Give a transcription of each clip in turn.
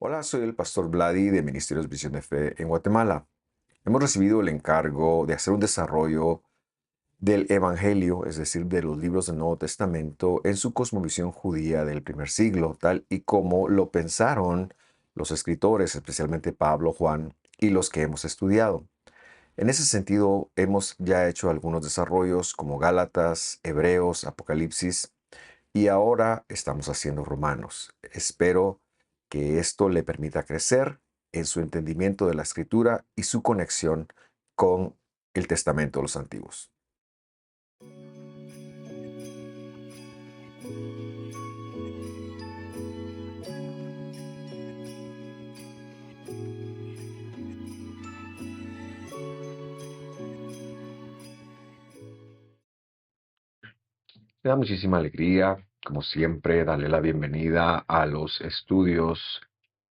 Hola, soy el pastor Vladi de Ministerios Visión de Fe en Guatemala. Hemos recibido el encargo de hacer un desarrollo del Evangelio, es decir, de los libros del Nuevo Testamento, en su cosmovisión judía del primer siglo, tal y como lo pensaron los escritores, especialmente Pablo, Juan y los que hemos estudiado. En ese sentido, hemos ya hecho algunos desarrollos como Gálatas, Hebreos, Apocalipsis, y ahora estamos haciendo Romanos. Espero que esto le permita crecer en su entendimiento de la escritura y su conexión con el Testamento de los Antiguos. Me da muchísima alegría, como siempre, darle la bienvenida a los estudios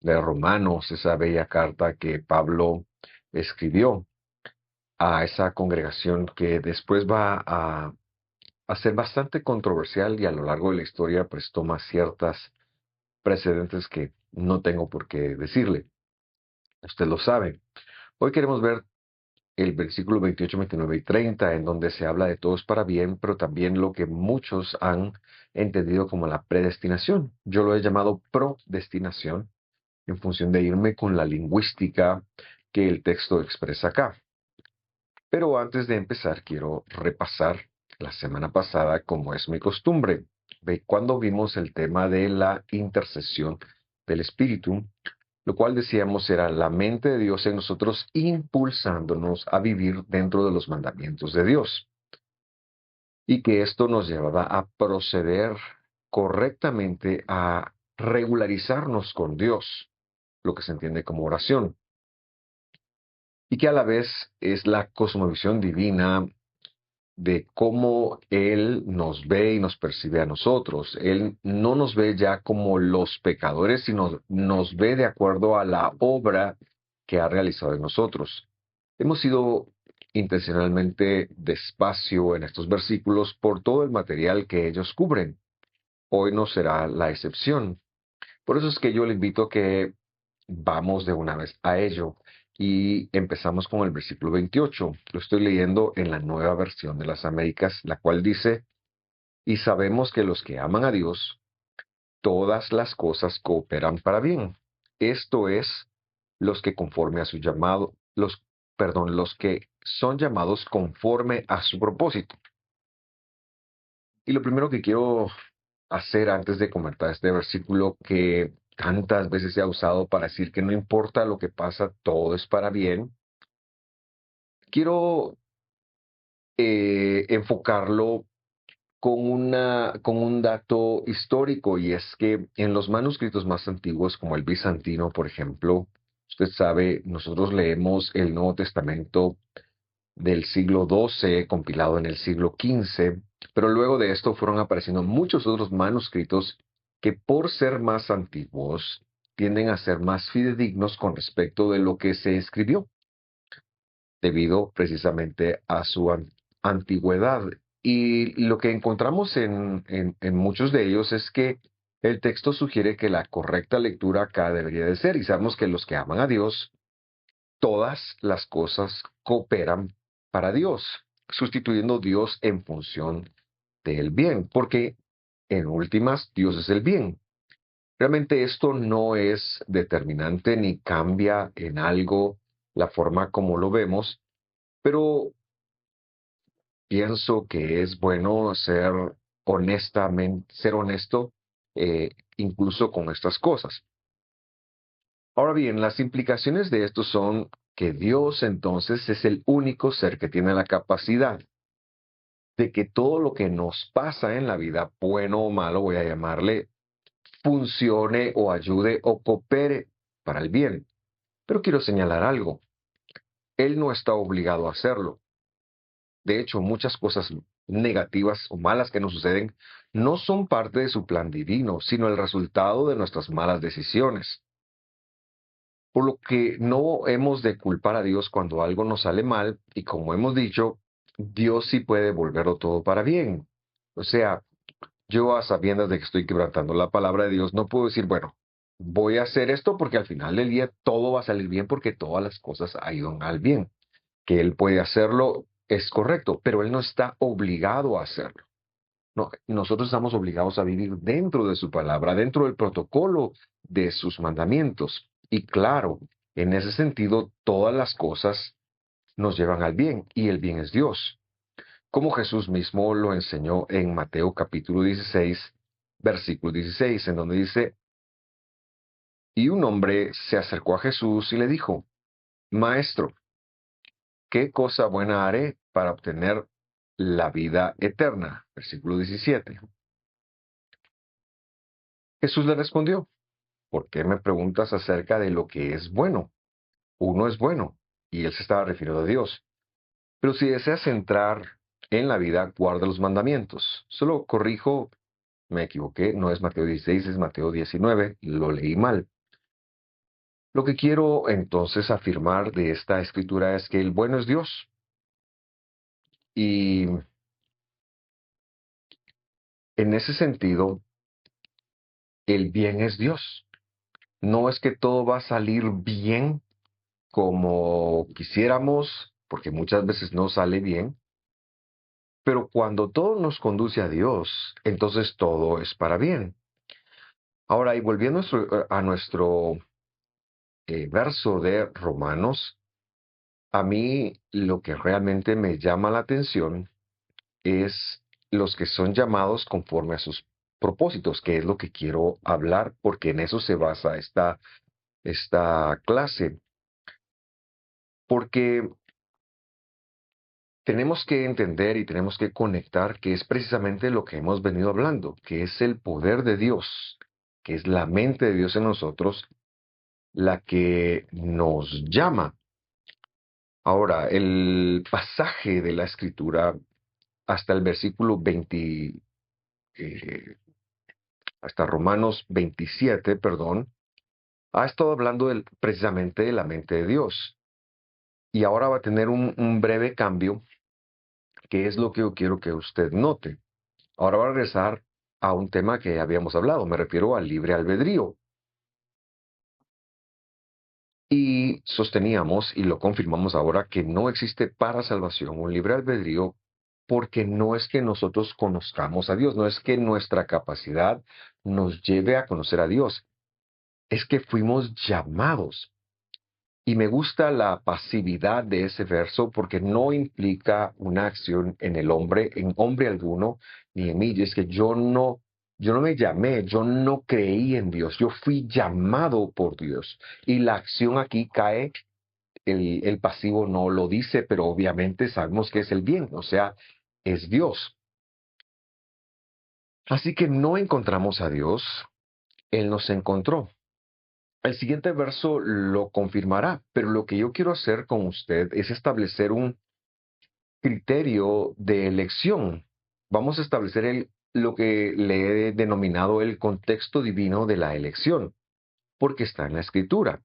de Romanos, esa bella carta que Pablo escribió a esa congregación que después va a ser bastante controversial y a lo largo de la historia pues toma ciertas precedentes que no tengo por qué decirle. Usted lo sabe. Hoy queremos ver el versículo 28, 29 y 30, en donde se habla de todos para bien, pero también lo que muchos han entendido como la predestinación. Yo lo he llamado prodestinación en función de irme con la lingüística que el texto expresa acá. Pero antes de empezar, quiero repasar la semana pasada, como es mi costumbre, de cuando vimos el tema de la intercesión del Espíritu, lo cual decíamos era la mente de Dios en nosotros impulsándonos a vivir dentro de los mandamientos de Dios, y que esto nos llevaba a proceder correctamente a regularizarnos con Dios, lo que se entiende como oración, y que a la vez es la cosmovisión divina de cómo Él nos ve y nos percibe a nosotros. Él no nos ve ya como los pecadores, sino nos ve de acuerdo a la obra que ha realizado en nosotros. Hemos sido intencionalmente despacio en estos versículos por todo el material que ellos cubren. Hoy no será la excepción. Por eso es que yo le invito a que vamos de una vez a ello y empezamos con el versículo 28. Lo estoy leyendo en la Nueva Versión de las Américas, la cual dice, y sabemos que los que aman a Dios, todas las cosas cooperan para bien. Esto es, los que conforme a su llamado, los que son llamados conforme a su propósito. Y lo primero que quiero hacer antes de comentar este versículo que tantas veces se ha usado para decir que no importa lo que pasa, todo es para bien, quiero enfocarlo con un dato histórico, y es que en los manuscritos más antiguos, como el bizantino, por ejemplo, usted sabe, nosotros leemos el Nuevo Testamento del siglo XII, compilado en el siglo XV, pero luego de esto fueron apareciendo muchos otros manuscritos que por ser más antiguos tienden a ser más fidedignos con respecto de lo que se escribió, debido precisamente a su antigüedad. Y lo que encontramos en muchos de ellos es que el texto sugiere que la correcta lectura acá debería de ser, y sabemos que los que aman a Dios, todas las cosas cooperan para Dios, sustituyendo Dios en función del bien, porque en últimas Dios es el bien. Realmente esto no es determinante ni cambia en algo la forma como lo vemos, pero pienso que es bueno ser honesto, incluso con estas cosas. Ahora bien, las implicaciones de esto son que Dios entonces es el único ser que tiene la capacidad de que todo lo que nos pasa en la vida, bueno o malo, voy a llamarle, funcione o ayude o coopere para el bien. Pero quiero señalar algo. Él no está obligado a hacerlo. De hecho, muchas cosas negativas o malas que nos suceden no son parte de su plan divino, sino el resultado de nuestras malas decisiones. Por lo que no hemos de culpar a Dios cuando algo nos sale mal, y como hemos dicho, Dios sí puede volverlo todo para bien. O sea, yo a sabiendas de que estoy quebrantando la palabra de Dios, no puedo decir, bueno, voy a hacer esto porque al final del día todo va a salir bien porque todas las cosas ayudan al bien. Que él puede hacerlo es correcto, pero él no está obligado a hacerlo. No, nosotros estamos obligados a vivir dentro de su palabra, dentro del protocolo de sus mandamientos. Y claro, en ese sentido, todas las cosas nos llevan al bien y el bien es Dios. Como Jesús mismo lo enseñó en Mateo capítulo 16, versículo 16, en donde dice, y un hombre se acercó a Jesús y le dijo, Maestro, ¿qué cosa buena haré para obtener la vida eterna? Versículo 17. Jesús le respondió, ¿por qué me preguntas acerca de lo que es bueno? Uno es bueno, y él se estaba refiriendo a Dios. Pero si deseas entrar en la vida, guarda los mandamientos. Solo corrijo, me equivoqué, no es Mateo 16, es Mateo 19, lo leí mal. Lo que quiero entonces afirmar de esta escritura es que el bueno es Dios. Y en ese sentido, el bien es Dios. No es que todo va a salir bien como quisiéramos, porque muchas veces no sale bien, pero cuando todo nos conduce a Dios, entonces todo es para bien. Ahora, y volviendo a nuestro verso de Romanos, a mí lo que realmente me llama la atención es los que son llamados conforme a sus propósitos, que es lo que quiero hablar, porque en eso se basa esta clase. Porque tenemos que entender y tenemos que conectar que es precisamente lo que hemos venido hablando, que es el poder de Dios, que es la mente de Dios en nosotros, la que nos llama. Ahora, el pasaje de la Escritura hasta el versículo 20, eh, hasta Romanos 27, perdón, ha estado hablando precisamente de la mente de Dios. Y ahora va a tener un breve cambio, que es lo que yo quiero que usted note. Ahora va a regresar a un tema que habíamos hablado, me refiero al libre albedrío. Y sosteníamos y lo confirmamos ahora que no existe para salvación un libre albedrío porque no es que nosotros conozcamos a Dios, no es que nuestra capacidad nos lleve a conocer a Dios, es que fuimos llamados. Y me gusta la pasividad de ese verso porque no implica una acción en el hombre, en hombre alguno, ni en mí. Y es que yo no me llamé, yo no creí en Dios, yo fui llamado por Dios. Y la acción aquí cae, el pasivo no lo dice, pero obviamente sabemos que es el bien, o sea, es Dios. Así que no encontramos a Dios, Él nos encontró. El siguiente verso lo confirmará, pero lo que yo quiero hacer con usted es establecer un criterio de elección. Vamos a establecer lo que le he denominado el contexto divino de la elección, porque está en la escritura.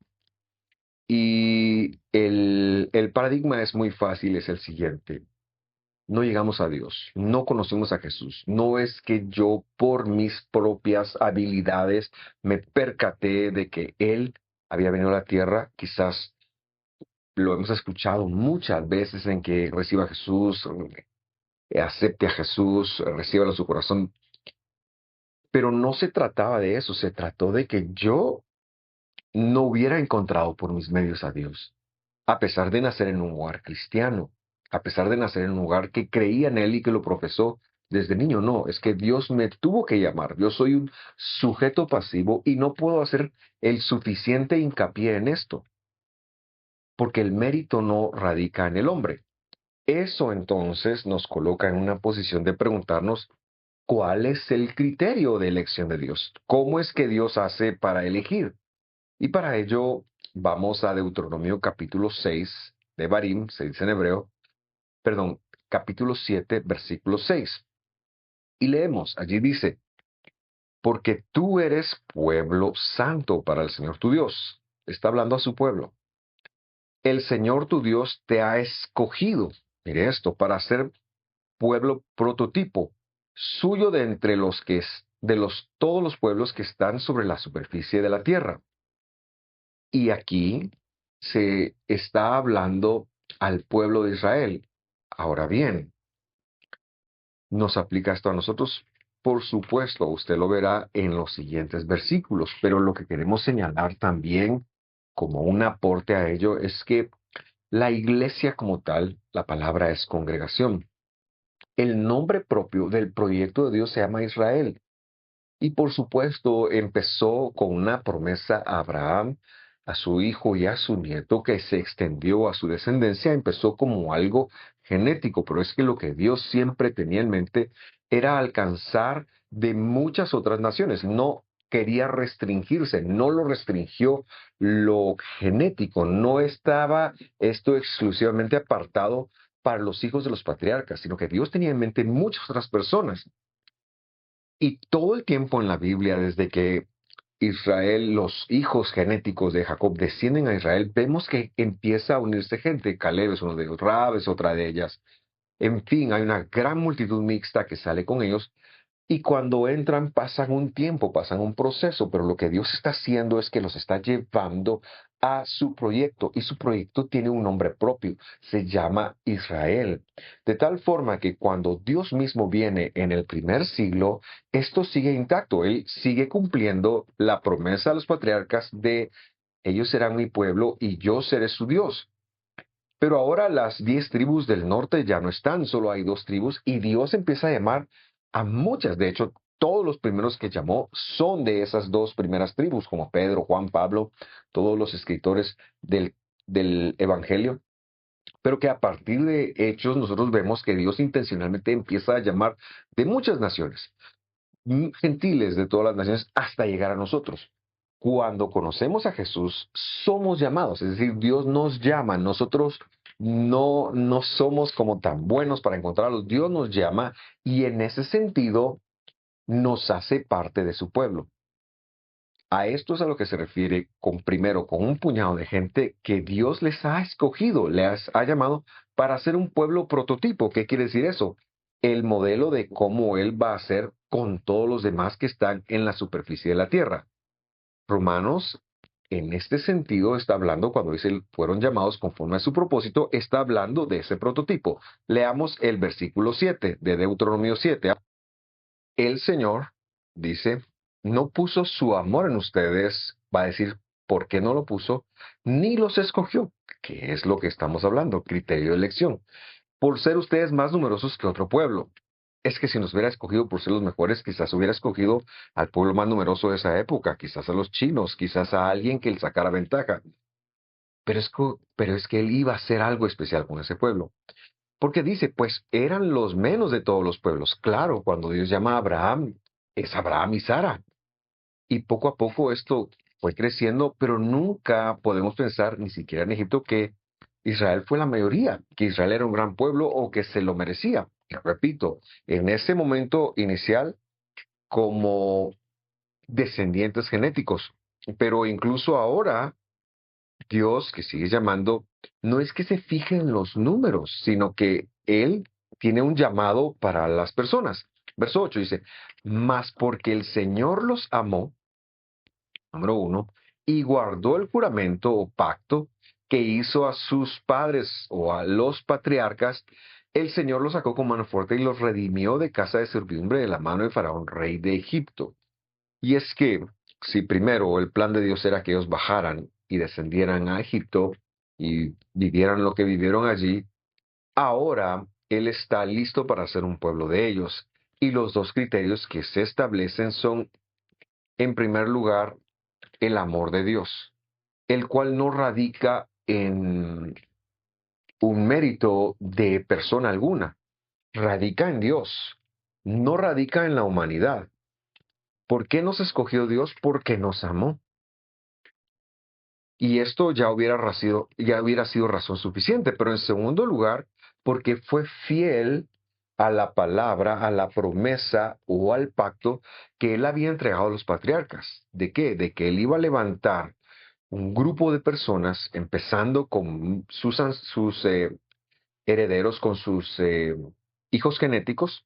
Y el paradigma es muy fácil, es el siguiente. No llegamos a Dios, no conocemos a Jesús. No es que yo por mis propias habilidades me percaté de que Él había venido a la tierra, quizás lo hemos escuchado muchas veces en que reciba a Jesús, acepte a Jesús, recíbalo en su corazón, pero no se trataba de eso, se trató de que yo no hubiera encontrado por mis medios a Dios, a pesar de nacer en un hogar cristiano, a pesar de nacer en un hogar que creía en Él y que lo profesó desde niño. No, es que Dios me tuvo que llamar. Yo soy un sujeto pasivo y no puedo hacer el suficiente hincapié en esto, porque el mérito no radica en el hombre. Eso entonces nos coloca en una posición de preguntarnos cuál es el criterio de elección de Dios, cómo es que Dios hace para elegir. Y para ello vamos a Deuteronomio capítulo 6 de Barim, se dice en hebreo, perdón, capítulo 7, versículo 6. Y leemos, allí dice, porque tú eres pueblo santo para el Señor tu Dios. Está hablando a su pueblo. El Señor tu Dios te ha escogido, mire esto, para ser pueblo prototipo, suyo de entre los que de todos los pueblos que están sobre la superficie de la tierra. Y aquí se está hablando al pueblo de Israel. Ahora bien, ¿nos aplica esto a nosotros? Por supuesto, usted lo verá en los siguientes versículos, pero lo que queremos señalar también como un aporte a ello es que la iglesia como tal, la palabra es congregación. El nombre propio del proyecto de Dios se llama Israel. Y por supuesto empezó con una promesa a Abraham, a su hijo y a su nieto, que se extendió a su descendencia. Empezó como algo genético, pero es que lo que Dios siempre tenía en mente era alcanzar de muchas otras naciones. No quería restringirse, no lo restringió lo genético, no estaba esto exclusivamente apartado para los hijos de los patriarcas, sino que Dios tenía en mente muchas otras personas. Y todo el tiempo en la Biblia, desde que Israel, los hijos genéticos de Jacob descienden a Israel, vemos que empieza a unirse gente. Caleb es uno de ellos, Rahab es otra de ellas. En fin, hay una gran multitud mixta que sale con ellos y cuando entran pasan un tiempo, pasan un proceso, pero lo que Dios está haciendo es que los está llevando a su proyecto y su proyecto tiene un nombre propio, se llama Israel. De tal forma que cuando Dios mismo viene en el primer siglo, esto sigue intacto, Él sigue cumpliendo la promesa a los patriarcas de ellos serán mi pueblo y yo seré su Dios. Pero ahora las 10 tribus del norte ya no están, solo hay 2 tribus y Dios empieza a llamar a muchas. De hecho, todos los primeros que llamó son de esas 2 primeras tribus, como Pedro, Juan, Pablo, todos los escritores del Evangelio. Pero que a partir de Hechos nosotros vemos que Dios intencionalmente empieza a llamar de muchas naciones, gentiles de todas las naciones, hasta llegar a nosotros. Cuando conocemos a Jesús, somos llamados, es decir, Dios nos llama, nosotros no somos como tan buenos para encontrarlos, Dios nos llama y en ese sentido nos hace parte de su pueblo. A esto es a lo que se refiere con primero, con un puñado de gente que Dios les ha escogido, les ha llamado para ser un pueblo prototipo. ¿Qué quiere decir eso? El modelo de cómo Él va a ser con todos los demás que están en la superficie de la tierra. Romanos, en este sentido, está hablando, cuando dice fueron llamados conforme a su propósito, está hablando de ese prototipo. Leamos el versículo 7 de Deuteronomio 7. El Señor, dice, no puso su amor en ustedes, va a decir, ¿por qué no lo puso? Ni los escogió, que es lo que estamos hablando, criterio de elección, por ser ustedes más numerosos que otro pueblo. Es que si nos hubiera escogido por ser los mejores, quizás hubiera escogido al pueblo más numeroso de esa época, quizás a los chinos, quizás a alguien que le sacara ventaja. Pero es que él iba a hacer algo especial con ese pueblo. Porque dice, pues eran los menos de todos los pueblos. Claro, cuando Dios llama a Abraham, es Abraham y Sara. Y poco a poco esto fue creciendo, pero nunca podemos pensar, ni siquiera en Egipto, que Israel fue la mayoría, que Israel era un gran pueblo o que se lo merecía. Y repito, en ese momento inicial, como descendientes genéticos. Pero incluso ahora, Dios, que sigue llamando, no es que se fije en los números, sino que Él tiene un llamado para las personas. Verso 8 dice, mas porque el Señor los amó, número 1, y guardó el juramento o pacto que hizo a sus padres o a los patriarcas, el Señor los sacó con mano fuerte y los redimió de casa de servidumbre de la mano de Faraón, rey de Egipto. Y es que si primero el plan de Dios era que ellos bajaran y descendieran a Egipto y vivieran lo que vivieron allí, ahora Él está listo para ser un pueblo de ellos. Y los 2 criterios que se establecen son, en primer lugar, el amor de Dios, el cual no radica en un mérito de persona alguna, radica en Dios, no radica en la humanidad. ¿Por qué nos escogió Dios? Porque nos amó. Y esto ya hubiera sido razón suficiente, pero en segundo lugar, porque fue fiel a la palabra, a la promesa o al pacto que él había entregado a los patriarcas. ¿De qué? De que él iba a levantar un grupo de personas, empezando con sus herederos, con sus hijos genéticos,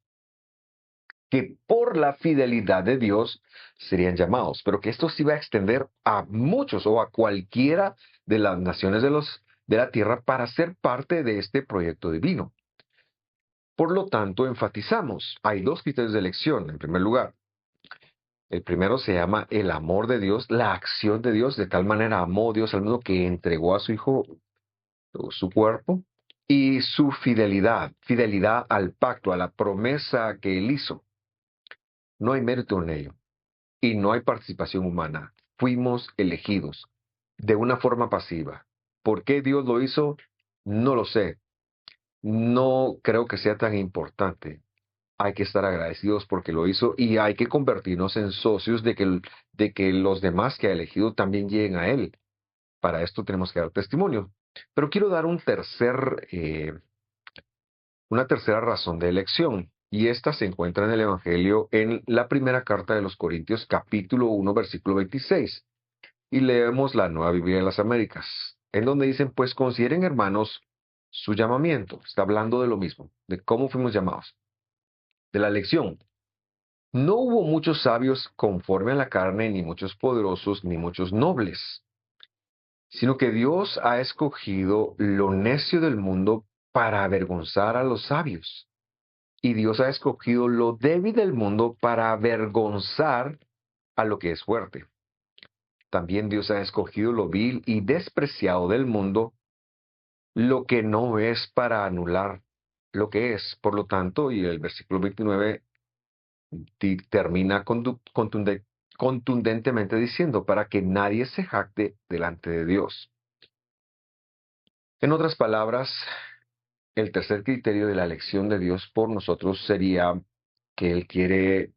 que por la fidelidad de Dios serían llamados, pero que esto se iba a extender a muchos o a cualquiera de las naciones de la tierra para ser parte de este proyecto divino. Por lo tanto, enfatizamos, hay dos criterios de elección. En primer lugar, el primero se llama el amor de Dios, la acción de Dios. De tal manera amó Dios al mundo que entregó a su Hijo su cuerpo, y su fidelidad, fidelidad al pacto, a la promesa que Él hizo. No hay mérito en ello y no hay participación humana. Fuimos elegidos de una forma pasiva. ¿Por qué Dios lo hizo? No lo sé. No creo que sea tan importante. Hay que estar agradecidos porque lo hizo y hay que convertirnos en socios de que los demás que ha elegido también lleguen a Él. Para esto tenemos que dar testimonio. Pero quiero dar una tercera razón de elección, y esta se encuentra en el Evangelio en la primera carta de los Corintios, capítulo 1, versículo 26. Y leemos la Nueva Biblia de las Américas, en donde dicen, pues consideren, hermanos, su llamamiento. Está hablando de lo mismo, de cómo fuimos llamados, de la elección. No hubo muchos sabios conforme a la carne, ni muchos poderosos, ni muchos nobles, sino que Dios ha escogido lo necio del mundo para avergonzar a los sabios. Y Dios ha escogido lo débil del mundo para avergonzar a lo que es fuerte. También Dios ha escogido lo vil y despreciado del mundo, lo que no es, para anular lo que es. Por lo tanto, y el versículo 29 termina contundentemente diciendo, para que nadie se jacte delante de Dios. En otras palabras, el tercer criterio de la elección de Dios por nosotros sería que Él quiere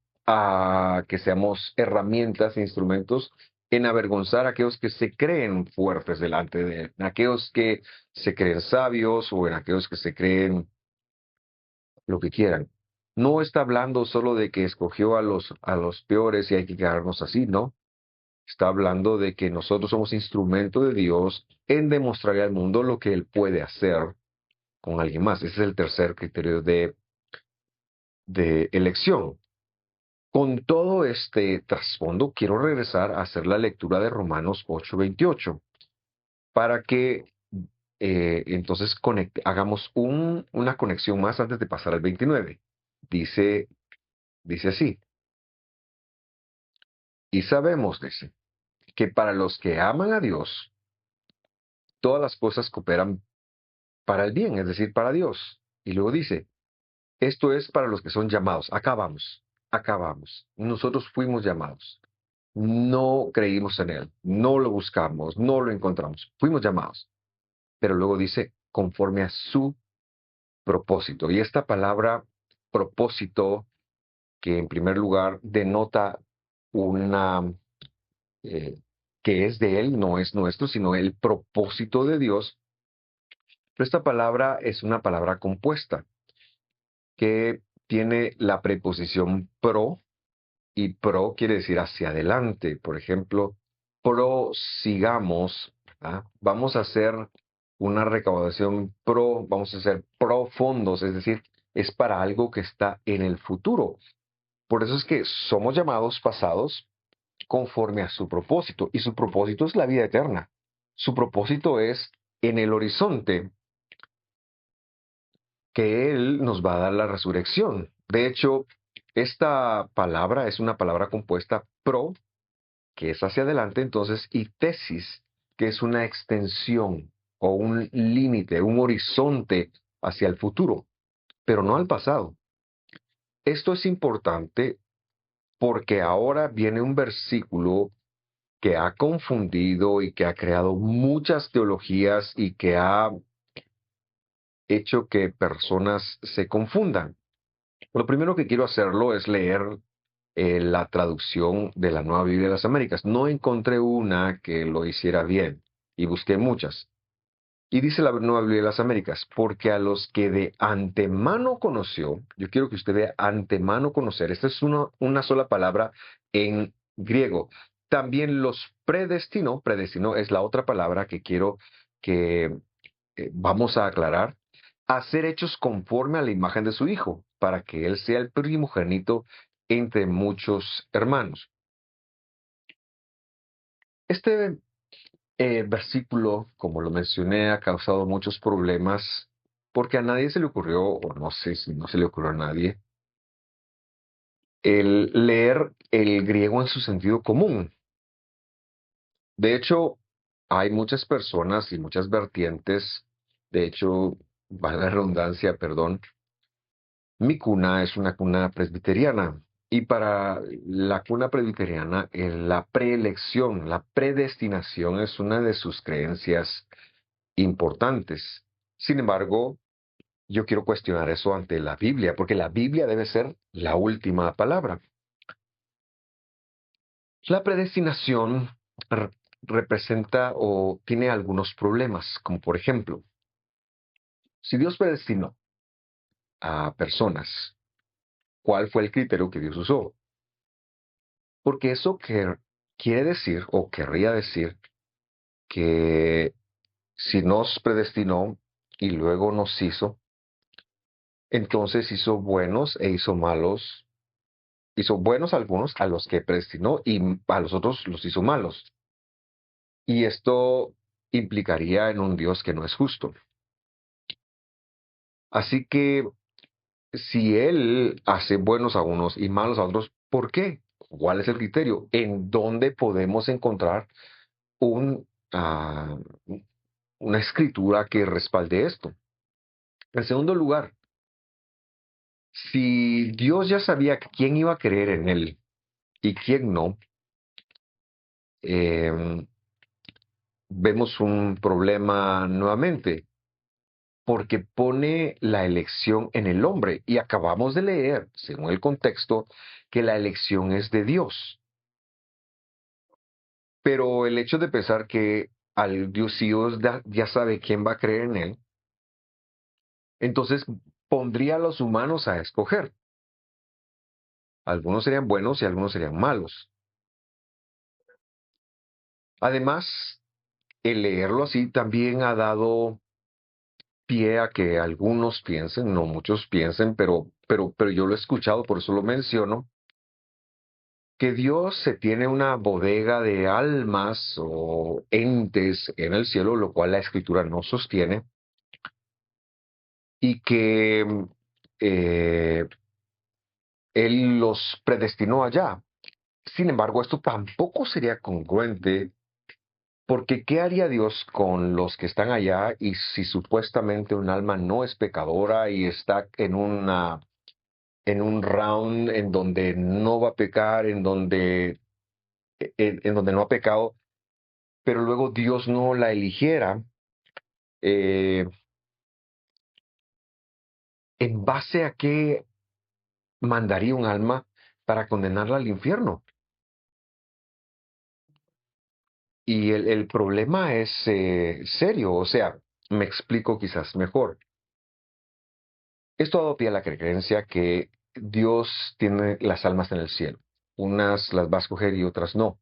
que seamos herramientas e instrumentos en avergonzar a aquellos que se creen fuertes delante de Él, en aquellos que se creen sabios o en aquellos que se creen lo que quieran. No está hablando solo de que escogió a los peores y hay que quedarnos así, ¿no? Está hablando de que nosotros somos instrumento de Dios en demostrarle al mundo lo que Él puede hacer con alguien más. Ese es el tercer criterio de elección. Con todo este trasfondo, quiero regresar a hacer la lectura de Romanos 8:28 para que entonces hagamos una conexión más antes de pasar al 29. Dice así, y sabemos, dice, que para los que aman a Dios, todas las cosas cooperan para el bien, es decir, para Dios. Y luego dice, esto es para los que son llamados. Acabamos. Nosotros fuimos llamados. No creímos en Él, no lo buscamos, no lo encontramos. Fuimos llamados. Pero luego dice, conforme a su propósito. Y esta palabra propósito, que en primer lugar denota una eh, que es de Él, no es nuestro, sino el propósito de Dios. Pero esta palabra es una palabra compuesta que tiene la preposición pro, y pro quiere decir hacia adelante. Por ejemplo, prosigamos, ¿verdad? Vamos a hacer una recaudación vamos a hacer pro fondos, es decir, es para algo que está en el futuro. Por eso es que somos llamados pasados conforme a su propósito, y su propósito es la vida eterna. Su propósito es en el horizonte, que Él nos va a dar la resurrección. De hecho, esta palabra es una palabra compuesta pro, que es hacia adelante, entonces, y tesis, que es una extensión o un límite, un horizonte hacia el futuro, pero no al pasado. Esto es importante porque ahora viene un versículo que ha confundido y que ha creado muchas teologías y que ha hecho que personas se confundan. Lo primero que quiero hacerlo es leer la traducción de la Nueva Biblia de las Américas. No encontré una que lo hiciera bien y busqué muchas. Y dice la Nueva Biblia de las Américas, porque a los que de antemano conoció, yo quiero que usted vea antemano conocer, esta es una sola palabra en griego. También los predestinó es la otra palabra que quiero que vamos a aclarar, a ser hechos conforme a la imagen de su Hijo, para que Él sea el primogénito entre muchos hermanos. Este versículo, como lo mencioné, ha causado muchos problemas porque a nadie se le ocurrió, o no sé si no se le ocurrió a nadie, el leer el griego en su sentido común. De hecho, hay muchas personas y muchas vertientes. De hecho, valga la redundancia, perdón, mi cuna es una cuna presbiteriana. Y para la cuna presbiteriana, la preelección, la predestinación es una de sus creencias importantes. Sin embargo, yo quiero cuestionar eso ante la Biblia, porque la Biblia debe ser la última palabra. La predestinación representa o tiene algunos problemas, como por ejemplo, si Dios predestinó a personas, ¿cuál fue el criterio que Dios usó? Porque eso quiere decir o querría decir que si nos predestinó y luego nos hizo, entonces hizo buenos e hizo malos. Hizo buenos a algunos a los que predestinó y a los otros los hizo malos. Y esto implicaría en un Dios que no es justo. Así que si Él hace buenos a unos y malos a otros, ¿por qué? ¿Cuál es el criterio? ¿En dónde podemos encontrar un, ah, una escritura que respalde esto? En segundo lugar, si Dios ya sabía quién iba a creer en Él y quién no, eh, vemos un problema nuevamente, porque pone la elección en el hombre. Y acabamos de leer, según el contexto, que la elección es de Dios. Pero el hecho de pensar que al Dios, si Dios ya sabe quién va a creer en Él, entonces pondría a los humanos a escoger. Algunos serían buenos y algunos serían malos. Además, el leerlo así también ha dado pie a que algunos piensen, no muchos piensen, pero yo lo he escuchado, por eso lo menciono, que Dios se tiene una bodega de almas o entes en el cielo, lo cual la escritura no sostiene, y que eh, Él los predestinó allá. Sin embargo, esto tampoco sería congruente, porque ¿qué haría Dios con los que están allá y si supuestamente un alma no es pecadora y está en un round en donde no va a pecar, en donde no ha pecado, pero luego Dios no la eligiera? eh, ¿En base a qué mandaría un alma para condenarla al infierno? Y el problema es serio, o sea, me explico quizás mejor. Esto ha dado pie a la creencia que Dios tiene las almas en el cielo. Unas las va a escoger y otras no.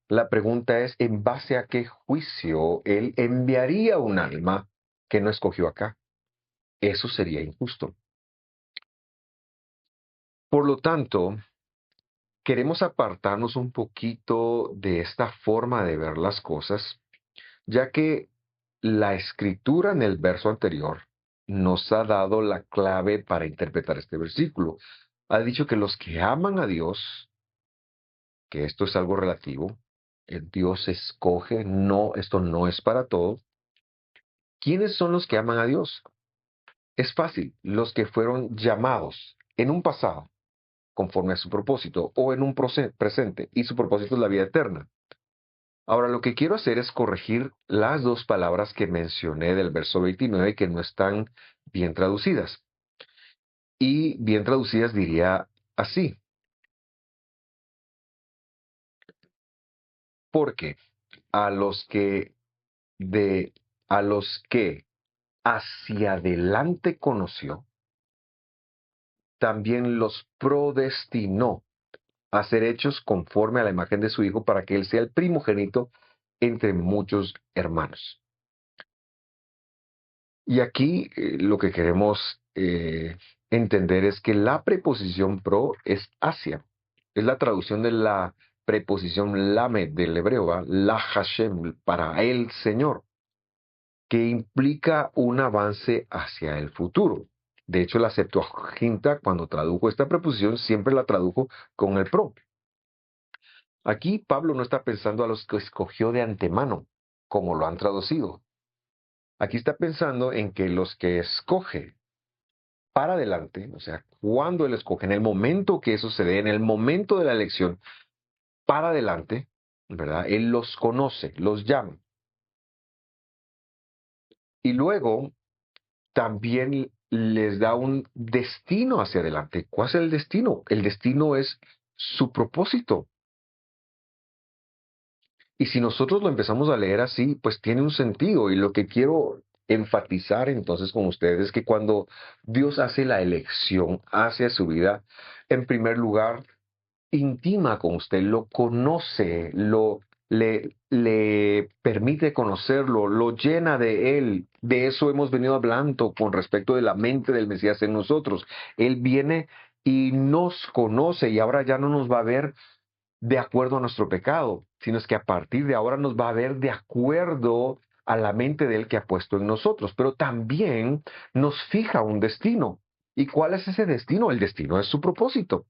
La pregunta es, ¿en base a qué juicio Él enviaría un alma que no escogió acá? Eso sería injusto. Por lo tanto, queremos apartarnos un poquito de esta forma de ver las cosas, ya que la escritura en el verso anterior nos ha dado la clave para interpretar este versículo. Ha dicho que los que aman a Dios, que esto es algo relativo, Dios escoge, no, esto no es para todos. ¿Quiénes son los que aman a Dios? Es fácil, los que fueron llamados en un pasado conforme a su propósito o en un presente y su propósito es la vida eterna. Ahora, lo que quiero hacer es corregir las dos palabras que mencioné del verso 29 que no están bien traducidas. Y bien traducidas diría así, porque a los que de a los que hacia adelante conoció, también los predestinó a ser hechos conforme a la imagen de su Hijo para que Él sea el primogénito entre muchos hermanos. Y aquí lo que queremos entender es que la preposición pro es hacia. Es la traducción de la preposición lamed del hebreo, ¿va? La Hashem, para el Señor, que implica un avance hacia el futuro. De hecho, la Septuaginta, cuando tradujo esta preposición, siempre la tradujo con el pro. Aquí Pablo no está pensando a los que escogió de antemano, como lo han traducido. Aquí está pensando en que los que escoge para adelante, o sea, cuando él escoge, en el momento que eso se dé, en el momento de la elección, para adelante, ¿verdad? Él los conoce, los llama. Y luego también les da un destino hacia adelante. ¿Cuál es el destino? El destino es su propósito. Y si nosotros lo empezamos a leer así, pues tiene un sentido. Y lo que quiero enfatizar entonces con ustedes es que cuando Dios hace la elección hacia su vida, en primer lugar, intima con usted, lo conoce, le permite conocerlo, lo llena de él. De eso hemos venido hablando con respecto de la mente del Mesías en nosotros. Él viene y nos conoce y ahora ya no nos va a ver de acuerdo a nuestro pecado, sino es que a partir de ahora nos va a ver de acuerdo a la mente de él que ha puesto en nosotros, pero también nos fija un destino. ¿Y cuál es ese destino? El destino es su propósito.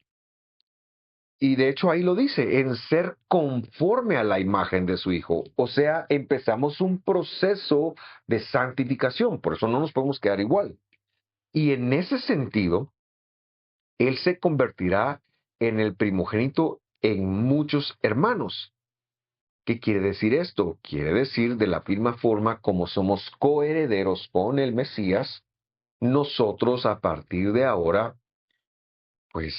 Y de hecho ahí lo dice, en ser conforme a la imagen de su Hijo. O sea, empezamos un proceso de santificación, por eso no nos podemos quedar igual. Y en ese sentido, Él se convertirá en el primogénito en muchos hermanos. ¿Qué quiere decir esto? Quiere decir de la misma forma como somos coherederos con el Mesías, nosotros a partir de ahora pues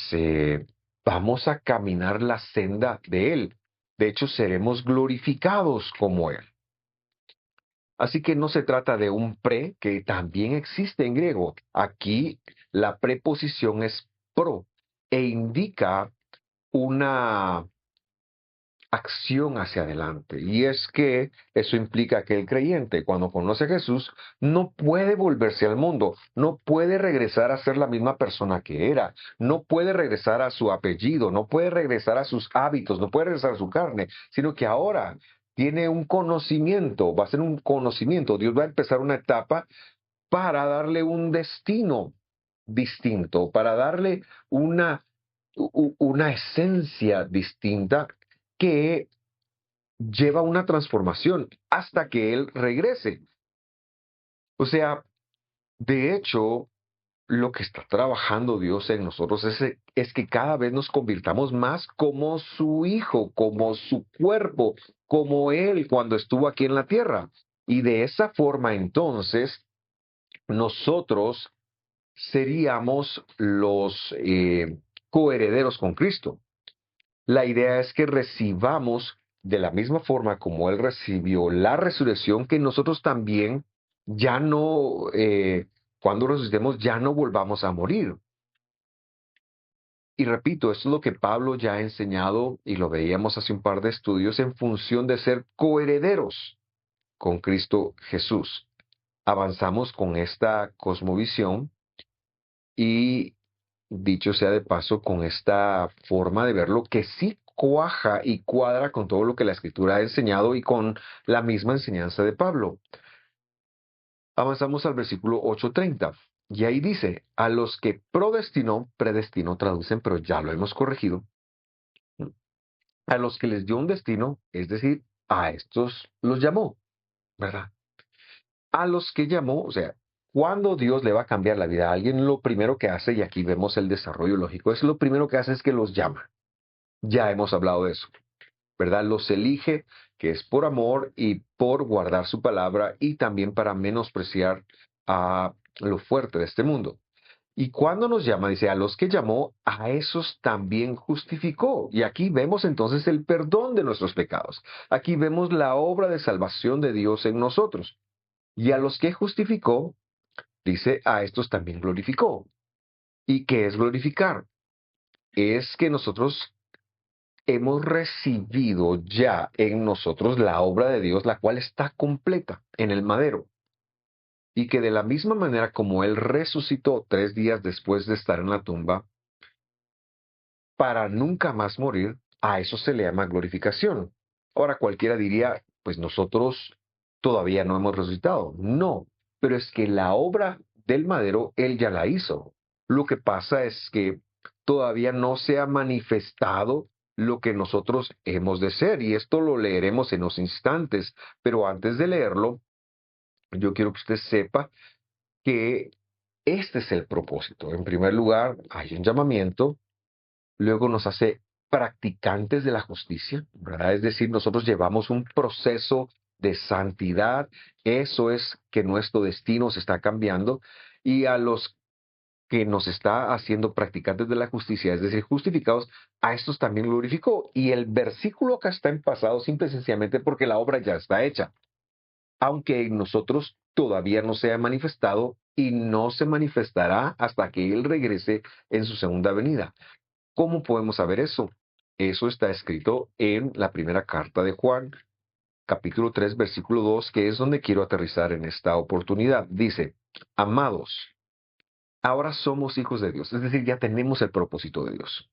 vamos a caminar la senda de Él. De hecho, seremos glorificados como Él. Así que no se trata de un pre, que también existe en griego. Aquí la preposición es pro e indica una acción hacia adelante. Y es que eso implica que el creyente, cuando conoce a Jesús, no puede volverse al mundo, no puede regresar a ser la misma persona que era, no puede regresar a su apellido, no puede regresar a sus hábitos, no puede regresar a su carne, sino que ahora tiene un conocimiento, va a ser un conocimiento. Dios va a empezar una etapa para darle un destino distinto, para darle una esencia distinta que lleva una transformación hasta que Él regrese. O sea, de hecho, lo que está trabajando Dios en nosotros es que cada vez nos convirtamos más como su Hijo, como su cuerpo, como Él cuando estuvo aquí en la tierra. Y de esa forma entonces nosotros seríamos los coherederos con Cristo. La idea es que recibamos de la misma forma como Él recibió la resurrección, que nosotros también ya no, cuando resucitemos, ya no volvamos a morir. Y repito, esto es lo que Pablo ya ha enseñado y lo veíamos hace un par de estudios en función de ser coherederos con Cristo Jesús. Avanzamos con esta cosmovisión y dicho sea de paso, con esta forma de verlo que sí cuaja y cuadra con todo lo que la escritura ha enseñado y con la misma enseñanza de Pablo. Avanzamos al versículo 8:30. Y ahí dice, a los que predestinó traducen, pero ya lo hemos corregido. A los que les dio un destino, es decir, a estos los llamó, ¿verdad? A los que llamó, o sea, cuando Dios le va a cambiar la vida a alguien, lo primero que hace, y aquí vemos el desarrollo lógico, es lo primero que hace es que los llama. Ya hemos hablado de eso, ¿verdad? Los elige, que es por amor y por guardar su palabra y también para menospreciar a lo fuerte de este mundo. Y cuando nos llama, dice, a los que llamó, a esos también justificó. Y aquí vemos entonces el perdón de nuestros pecados. Aquí vemos la obra de salvación de Dios en nosotros. Y a los que justificó, dice, a estos también glorificó. ¿Y qué es glorificar? Es que nosotros hemos recibido ya en nosotros la obra de Dios, la cual está completa en el madero. y que de la misma manera como Él resucitó 3 días después de estar en la tumba, para nunca más morir, a eso se le llama glorificación. Ahora cualquiera diría, pues nosotros todavía no hemos resucitado. No, pero es que la obra del madero Él ya la hizo. Lo que pasa es que todavía no se ha manifestado lo que nosotros hemos de ser, y esto lo leeremos en unos instantes, pero antes de leerlo, yo quiero que usted sepa que este es el propósito. En primer lugar, hay un llamamiento, luego nos hace practicantes de la justicia, ¿verdad? Es decir, nosotros llevamos un proceso de santidad, eso es que nuestro destino se está cambiando, y a los que nos está haciendo practicantes de la justicia, es decir, justificados, a estos también glorificó. Y el versículo acá está en pasado simple y sencillamente porque la obra ya está hecha, aunque en nosotros todavía no se ha manifestado y no se manifestará hasta que Él regrese en su segunda venida. ¿Cómo podemos saber eso? Eso está escrito en la primera carta de Juan, capítulo 3, versículo 2, que es donde quiero aterrizar en esta oportunidad. Dice, amados, ahora somos hijos de Dios, es decir, ya tenemos el propósito de Dios.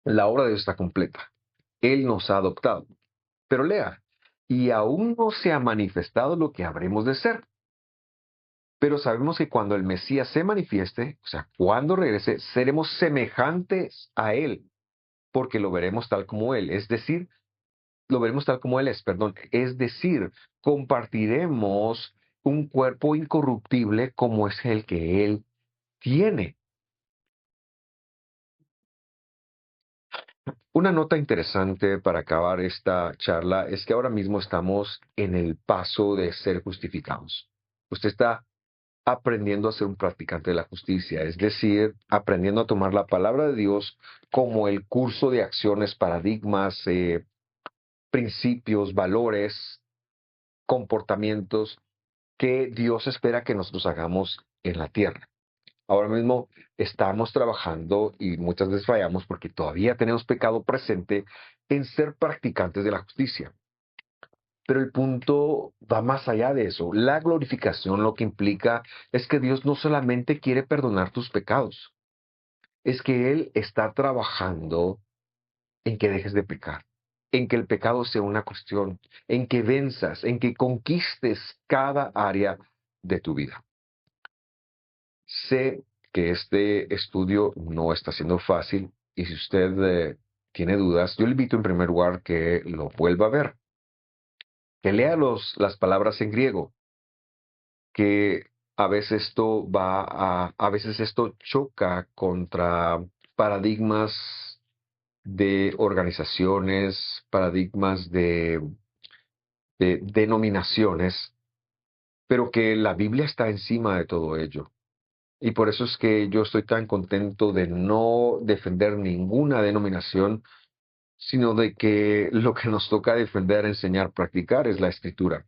La obra de Dios está completa. Él nos ha adoptado. Pero lea, y aún no se ha manifestado lo que habremos de ser. Pero sabemos que cuando el Mesías se manifieste, o sea, cuando regrese, seremos semejantes a Él, porque lo veremos tal como Él, es decir, lo veremos tal como Él es, perdón, es decir, compartiremos un cuerpo incorruptible como es el que Él tiene. Una nota interesante para acabar esta charla es que ahora mismo estamos en el paso de ser justificados. Usted está aprendiendo a ser un practicante de la justicia, es decir, aprendiendo a tomar la palabra de Dios como el curso de acciones, paradigmas, principios, valores, comportamientos que Dios espera que nosotros hagamos en la tierra. Ahora mismo estamos trabajando y muchas veces fallamos porque todavía tenemos pecado presente en ser practicantes de la justicia. Pero el punto va más allá de eso. La glorificación lo que implica es que Dios no solamente quiere perdonar tus pecados, es que Él está trabajando en que dejes de pecar, en que el pecado sea una cuestión, en que venzas, en que conquistes cada área de tu vida. Sé que este estudio no está siendo fácil y si usted tiene dudas, yo le invito en primer lugar que lo vuelva a ver, que lea las palabras en griego, que a veces esto choca contra paradigmas de organizaciones, paradigmas de denominaciones, pero que la Biblia está encima de todo ello. Y por eso es que yo estoy tan contento de no defender ninguna denominación, sino de que lo que nos toca defender, enseñar, practicar es la Escritura.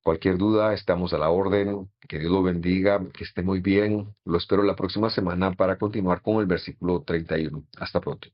Cualquier duda, estamos a la orden. Que Dios lo bendiga, que esté muy bien. Lo espero la próxima semana para continuar con el versículo 31. Hasta pronto.